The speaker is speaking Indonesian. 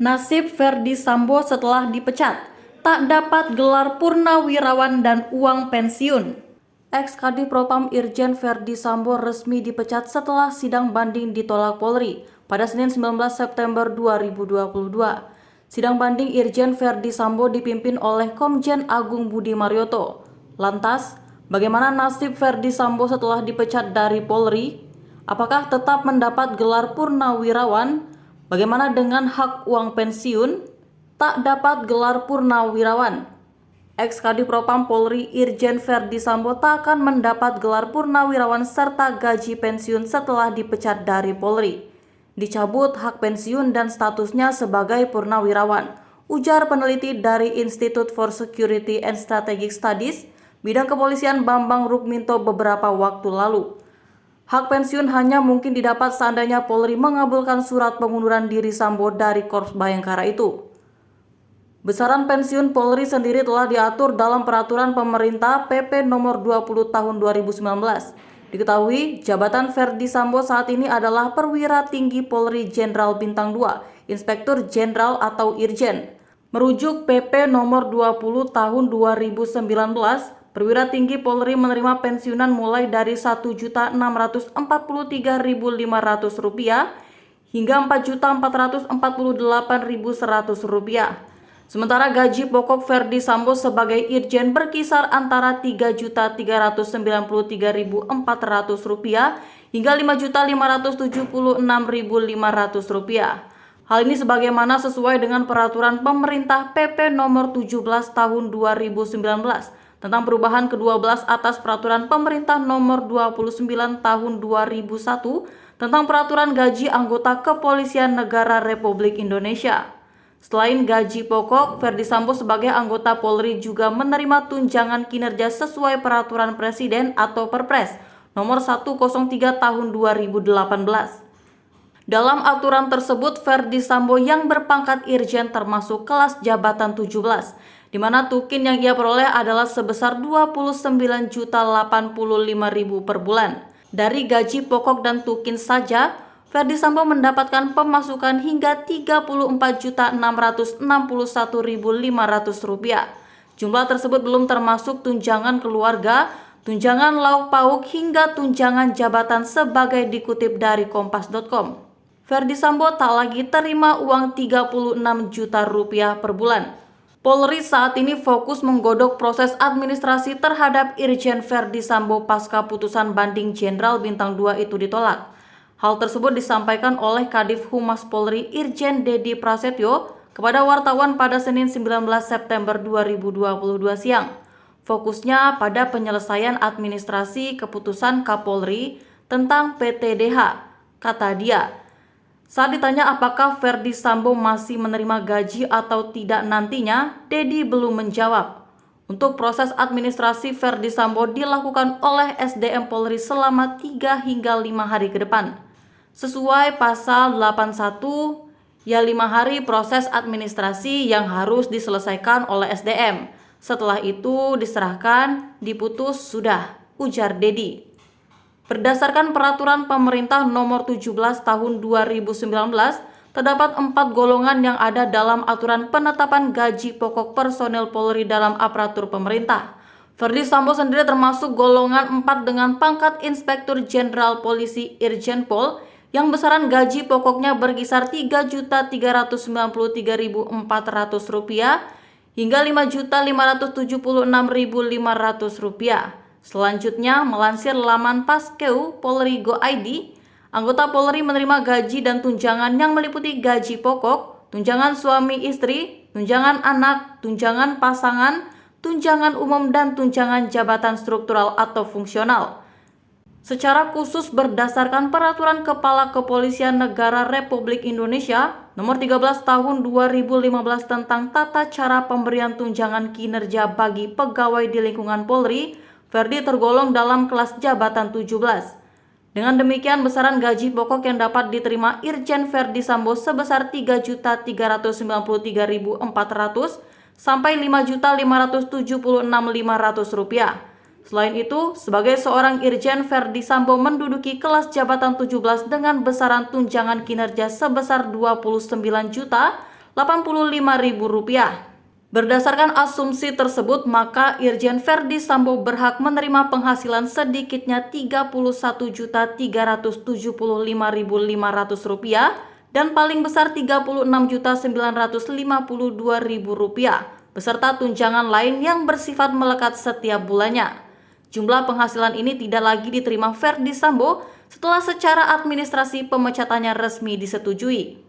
Nasib Ferdi Sambo setelah dipecat, tak dapat gelar purnawirawan dan uang pensiun. Ex-Kadif Propam Irjen Ferdi Sambo resmi dipecat setelah sidang banding ditolak Polri pada Senin 19 September 2022. Sidang banding Irjen Ferdi Sambo dipimpin oleh Komjen Agung Budi Marioto. Lantas, bagaimana nasib Ferdi Sambo setelah dipecat dari Polri? Apakah tetap mendapat gelar purnawirawan? Bagaimana dengan hak uang pensiun? Tak dapat gelar purnawirawan. Ex-Kadif Propam Polri Irjen Ferdi Sambo tak akan mendapat gelar purnawirawan serta gaji pensiun setelah dipecat dari Polri. Dicabut hak pensiun dan statusnya sebagai purnawirawan, ujar peneliti dari Institute for Security and Strategic Studies bidang kepolisian Bambang Rukminto beberapa waktu lalu. Hak pensiun hanya mungkin didapat seandainya Polri mengabulkan surat pengunduran diri Sambo dari Korps Bayangkara itu. Besaran pensiun Polri sendiri telah diatur dalam peraturan pemerintah PP nomor 20 tahun 2019. Diketahui, jabatan Ferdi Sambo saat ini adalah perwira tinggi Polri Jenderal Bintang 2, Inspektur Jenderal atau Irjen. Merujuk PP nomor 20 tahun 2019, perwira tinggi Polri menerima pensiunan mulai dari Rp1.643.500 hingga Rp4.448.100. Sementara gaji pokok Ferdi Sambo sebagai Irjen berkisar antara Rp3.393.400 hingga Rp5.576.500. Hal ini sebagaimana sesuai dengan peraturan pemerintah PP nomor 17 tahun 2019 tentang perubahan ke-12 atas peraturan pemerintah nomor 29 tahun 2001 tentang peraturan gaji anggota Kepolisian Negara Republik Indonesia. Selain gaji pokok, Ferdi Sambo sebagai anggota Polri juga menerima tunjangan kinerja sesuai peraturan Presiden atau Perpres nomor 103 tahun 2018. Dalam aturan tersebut, Ferdi Sambo yang berpangkat Irjen termasuk kelas jabatan 17, di mana tukin yang ia peroleh adalah sebesar Rp29.085.000 per bulan. Dari gaji pokok dan tukin saja, Ferdi Sambo mendapatkan pemasukan hingga Rp34.661.500. Jumlah tersebut belum termasuk tunjangan keluarga, tunjangan lauk pauk hingga tunjangan jabatan sebagai dikutip dari kompas.com. Ferdi Sambo tak lagi terima uang Rp36 juta per bulan. Polri saat ini fokus menggodok proses administrasi terhadap Irjen Ferdi Sambo pasca putusan banding Jenderal Bintang 2 itu ditolak. Hal tersebut disampaikan oleh Kadif Humas Polri Irjen Dedi Prasetyo kepada wartawan pada Senin 19 September 2022 siang. Fokusnya pada penyelesaian administrasi keputusan Kapolri tentang PTDH, kata dia. Saat ditanya apakah Ferdi Sambo masih menerima gaji atau tidak nantinya, Dedi belum menjawab. Untuk proses administrasi Ferdi Sambo dilakukan oleh SDM Polri selama 3 hingga 5 hari ke depan. Sesuai pasal 81, 5 hari proses administrasi yang harus diselesaikan oleh SDM. Setelah itu diserahkan, diputus sudah, ujar Dedi. Berdasarkan peraturan pemerintah nomor 17 tahun 2019, terdapat 4 golongan yang ada dalam aturan penetapan gaji pokok personel Polri dalam aparatur pemerintah. Ferdi Sambo sendiri termasuk golongan 4 dengan pangkat Inspektur Jenderal Polisi Irjen Pol yang besaran gaji pokoknya berkisar Rp3.393.400 hingga Rp5.576.500. Selanjutnya, melansir laman Paskeu Polri Go.id, anggota Polri menerima gaji dan tunjangan yang meliputi gaji pokok, tunjangan suami istri, tunjangan anak, tunjangan pasangan, tunjangan umum dan tunjangan jabatan struktural atau fungsional. Secara khusus berdasarkan Peraturan Kepala Kepolisian Negara Republik Indonesia Nomor 13 Tahun 2015 tentang tata cara pemberian tunjangan kinerja bagi pegawai di lingkungan Polri, Ferdi tergolong dalam kelas jabatan 17. Dengan demikian, besaran gaji pokok yang dapat diterima Irjen Ferdi Sambo sebesar Rp3.393.400 sampai Rp5.576.500. Selain itu, sebagai seorang Irjen, Ferdi Sambo menduduki kelas jabatan 17 dengan besaran tunjangan kinerja sebesar Rp29.800.000 Rp85.000. Berdasarkan asumsi tersebut, maka Irjen Verdi Sambo berhak menerima penghasilan sedikitnya Rp36.975.500 dan paling besar Rp36.952.000 beserta tunjangan lain yang bersifat melekat setiap bulannya. Jumlah penghasilan ini tidak lagi diterima Verdi Sambo setelah secara administrasi pemecatannya resmi disetujui.